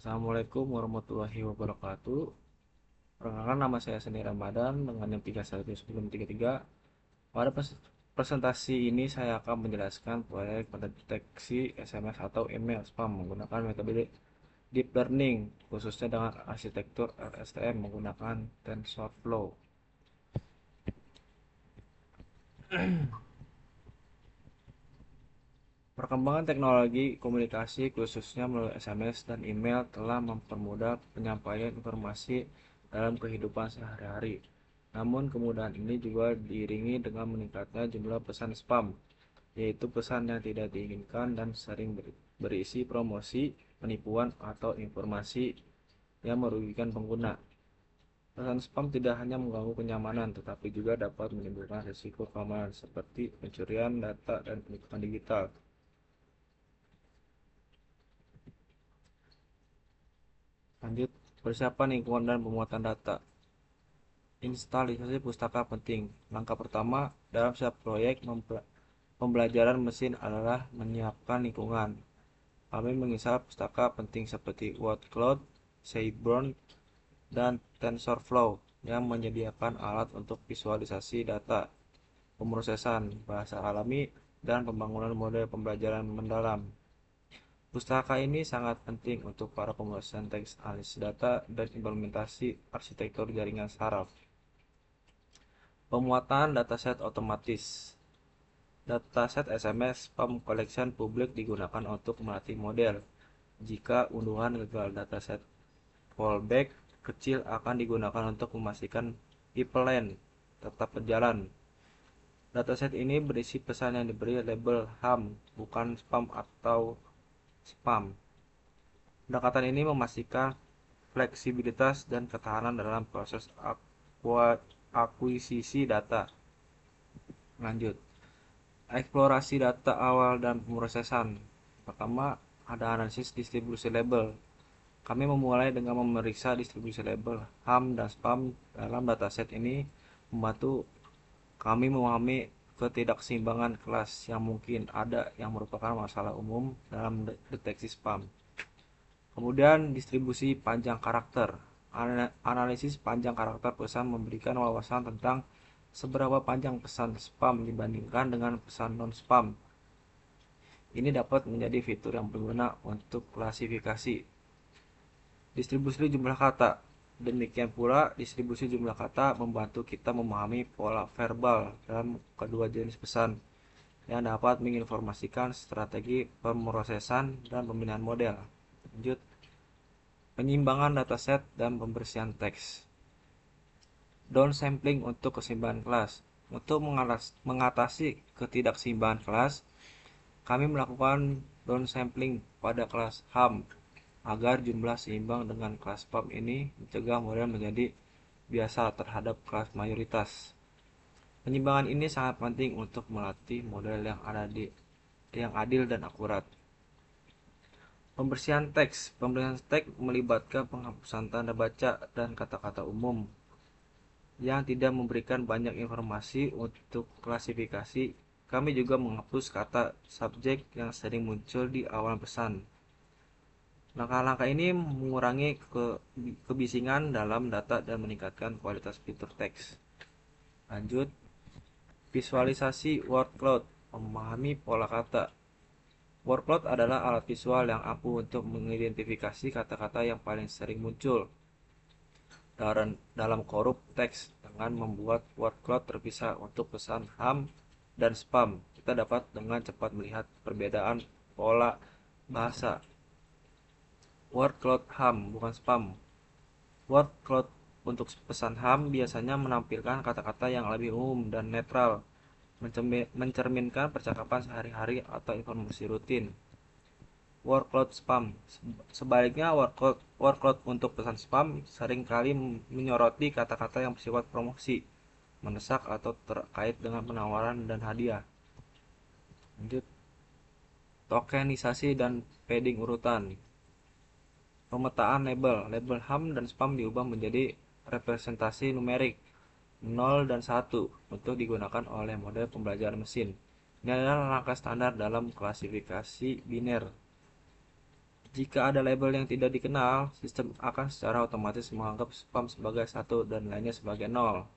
Assalamualaikum warahmatullahi wabarakatuh. Perkenalkan, nama saya Seni Ramadan dengan NIM 311033. Pada presentasi ini saya akan menjelaskan proyek pendeteksi SMS atau email spam menggunakan metode deep learning, khususnya dengan arsitektur LSTM menggunakan TensorFlow. Perkembangan teknologi komunikasi khususnya melalui SMS dan email telah mempermudah penyampaian informasi dalam kehidupan sehari-hari. Namun kemudahan ini juga diiringi dengan meningkatnya jumlah pesan spam, yaitu pesan yang tidak diinginkan dan sering berisi promosi, penipuan, atau informasi yang merugikan pengguna. Pesan spam tidak hanya mengganggu kenyamanan, tetapi juga dapat menimbulkan risiko keamanan seperti pencurian data dan penipuan digital. Lanjut, persiapan lingkungan dan pemuatan data. Instalisasi pustaka penting. Langkah pertama dalam setiap proyek pembelajaran mesin adalah menyiapkan lingkungan. Kami menginstal pustaka penting seperti word-cloud, Seaborn, dan TensorFlow yang menyediakan alat untuk visualisasi data, pemrosesan bahasa alami, dan pembangunan model pembelajaran mendalam. Pustaka ini sangat penting untuk para pemrosesan teks analisis data dan implementasi arsitektur jaringan saraf. Pemuatan dataset otomatis. Dataset SMS spam collection publik digunakan untuk melatih model. Jika unduhan gagal, dataset fallback kecil akan digunakan untuk memastikan pipeline tetap berjalan. Dataset ini berisi pesan yang diberi label ham, bukan spam atau spam. Pendekatan ini memastikan fleksibilitas dan ketahanan dalam proses akuisisi data. Lanjut, eksplorasi data awal dan pemrosesan. Pertama, ada analisis distribusi label. Kami memulai dengan memeriksa distribusi label ham dan spam dalam dataset. Ini membantu kami memahami ketidakseimbangan kelas yang mungkin ada yang merupakan masalah umum dalam deteksi spam. Kemudian distribusi panjang karakter. Analisis panjang karakter pesan memberikan wawasan tentang seberapa panjang pesan spam dibandingkan dengan pesan non-spam. Ini dapat menjadi fitur yang berguna untuk klasifikasi. Distribusi jumlah kata. Demikian pula, distribusi jumlah kata membantu kita memahami pola verbal dalam kedua jenis pesan yang dapat menginformasikan strategi pemrosesan dan pembinaan model. Lanjut, penyimbangan dataset dan pembersihan teks. Downsampling untuk keseimbangan kelas. Untuk mengatasi ketidakseimbangan kelas, kami melakukan downsampling pada kelas ham agar jumlah seimbang dengan kelas spam. Ini mencegah model menjadi biasa terhadap kelas mayoritas. Penyimbangan ini sangat penting untuk melatih model yang adil dan akurat. Pembersihan teks. Pembersihan teks melibatkan penghapusan tanda baca dan kata-kata umum yang tidak memberikan banyak informasi untuk klasifikasi. Kami juga menghapus kata subjek yang sering muncul di awal pesan. Langkah-langkah ini mengurangi kebisingan dalam data dan meningkatkan kualitas fitur teks. Lanjut, visualisasi word cloud, memahami pola kata. Word cloud adalah alat visual yang ampuh untuk mengidentifikasi kata-kata yang paling sering muncul dalam korup teks. Dengan membuat word cloud terpisah untuk pesan ham dan spam, kita dapat dengan cepat melihat perbedaan pola bahasa. Word cloud ham, bukan spam. Word cloud untuk pesan ham biasanya menampilkan kata-kata yang lebih umum dan netral, mencerminkan percakapan sehari-hari atau informasi rutin. Word cloud spam. Sebaliknya, word cloud untuk pesan spam seringkali menyoroti kata-kata yang bersifat promosi, mendesak, atau terkait dengan penawaran dan hadiah. Lanjut, tokenisasi dan padding urutan. Pemetaan label. Label ham dan spam diubah menjadi representasi numerik 0 dan 1 untuk digunakan oleh model pembelajaran mesin. Ini adalah langkah standar dalam klasifikasi biner. Jika ada label yang tidak dikenal, sistem akan secara otomatis menganggap spam sebagai 1 dan lainnya sebagai 0.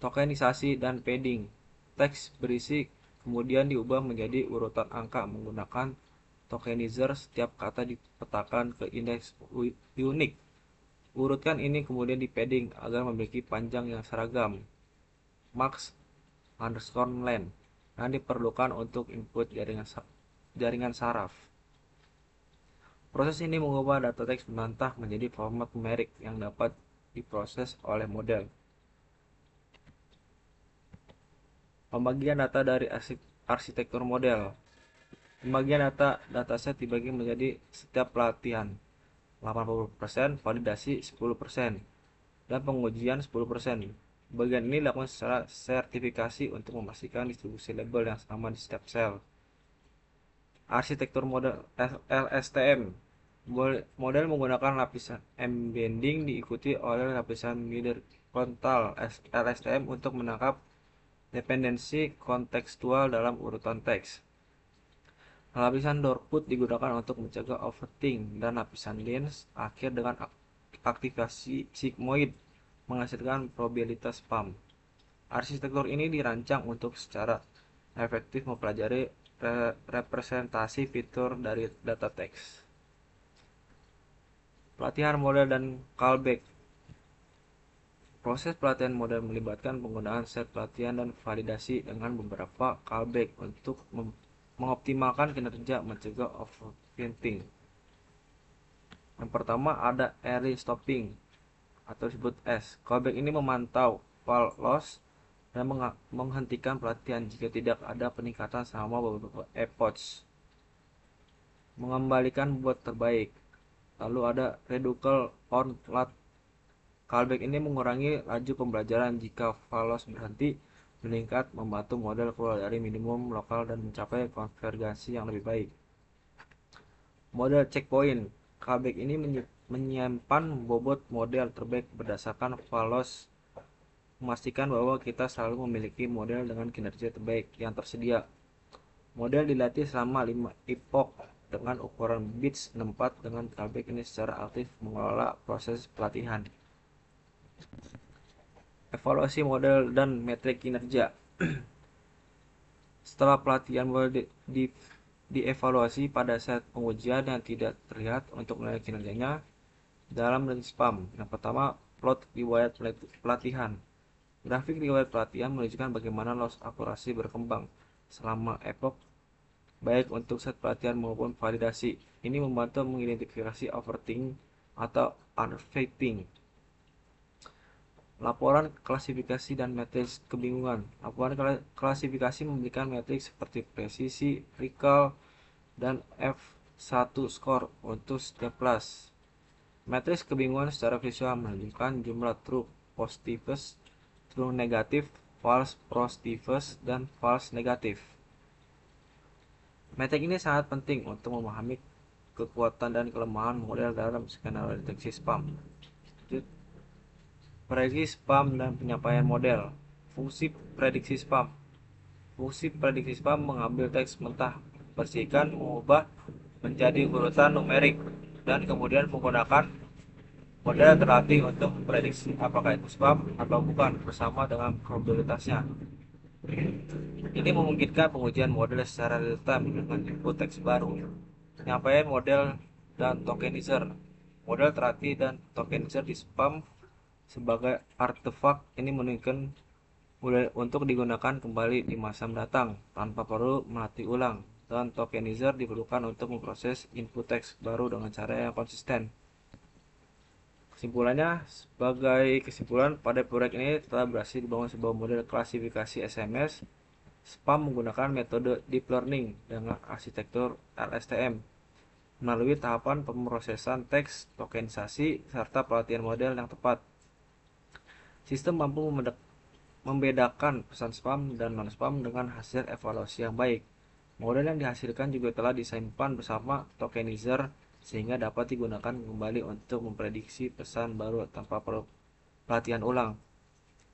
Tokenisasi dan padding. Teks berisi kemudian diubah menjadi urutan angka menggunakan tokenizer. Setiap kata dipetakan ke indeks unik. Urutan ini kemudian di padding agar memiliki panjang yang seragam, max underscore len, dan diperlukan untuk input jaringan saraf. Proses ini mengubah data teks mentah menjadi format numerik yang dapat diproses oleh model. Pembagian data dari arsitektur model. Pembagian dataset dibagi menjadi setiap pelatihan 80%, validasi 10%, dan pengujian 10%. Bagian ini dilakukan secara sertifikasi untuk memastikan distribusi label yang sama di setiap sel. Arsitektur model LSTM. Model menggunakan lapisan embedding diikuti oleh lapisan mirror frontal LSTM untuk menangkap dependensi kontekstual dalam urutan teks. Lapisan Dorput digunakan untuk mencegah overthink, dan lapisan lens akhir dengan aktivasi sigmoid menghasilkan probabilitas spam. Arsitektur ini dirancang untuk secara efektif mempelajari representasi fitur dari data teks. Pelatihan model dan callback. Proses pelatihan model melibatkan penggunaan set pelatihan dan validasi dengan beberapa callback untuk mengoptimalkan kinerja mencegah overfitting. Yang pertama ada early stopping atau disebut S. Callback ini memantau file loss dan menghentikan pelatihan jika tidak ada peningkatan selama beberapa epochs. Mengembalikan buat terbaik. Lalu ada reducle on lat. Callback ini mengurangi laju pembelajaran jika file loss berhenti meningkat, membantu model keluar dari minimum lokal dan mencapai konvergensi yang lebih baik. Model checkpoint. Callback ini menyimpan bobot model terbaik berdasarkan file loss, memastikan bahwa kita selalu memiliki model dengan kinerja terbaik yang tersedia. Model dilatih selama 5 epoch dengan ukuran bits 64, dengan callback ini secara aktif mengelola proses pelatihan. Evaluasi model dan metrik kinerja. Setelah pelatihan model dievaluasi pada saat pengujian yang tidak terlihat untuk menilai kinerjanya dalam range spam. Yang pertama, plot riwayat pelatihan. Grafik riwayat pelatihan menunjukkan bagaimana loss akurasi berkembang selama epoch, baik untuk set pelatihan maupun validasi. Ini membantu mengidentifikasi overthink atau underfitting. Laporan klasifikasi dan matriks kebingungan. Laporan klasifikasi memberikan matriks seperti presisi, recall, dan F1 score untuk setiap kelas. Matriks kebingungan secara visual menunjukkan jumlah true positives, true negatif, false positives, dan false negatif. Metrik ini sangat penting untuk memahami kekuatan dan kelemahan model dalam skenario deteksi spam. Prediksi spam dan penyampaian model. Fungsi prediksi spam. Fungsi prediksi spam mengambil teks mentah, bersihkan, mengubah menjadi urutan numerik, dan kemudian menggunakan model terlatih untuk memprediksi apakah itu spam atau bukan bersama dengan probabilitasnya. Ini memungkinkan pengujian model secara real-time dengan input teks baru. Penyampaian model dan tokenizer. Model terlatih dan tokenizer di spam sebagai artefak ini menunjukkan untuk digunakan kembali di masa mendatang tanpa perlu melatih ulang, dan tokenizer diperlukan untuk memproses input teks baru dengan cara yang konsisten. Kesimpulannya, sebagai kesimpulan, pada proyek ini telah berhasil dibangun sebuah model klasifikasi SMS spam menggunakan metode deep learning dengan arsitektur LSTM melalui tahapan pemrosesan teks, tokenisasi, serta pelatihan model yang tepat. Sistem mampu membedakan pesan spam dan non-spam dengan hasil evaluasi yang baik. Model yang dihasilkan juga telah disimpan bersama tokenizer sehingga dapat digunakan kembali untuk memprediksi pesan baru tanpa perlu pelatihan ulang.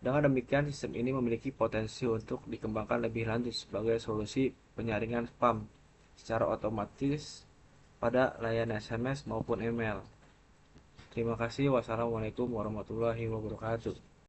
Dengan demikian, sistem ini memiliki potensi untuk dikembangkan lebih lanjut sebagai solusi penyaringan spam secara otomatis pada layanan SMS maupun email. Terima kasih. Wassalamualaikum warahmatullahi wabarakatuh.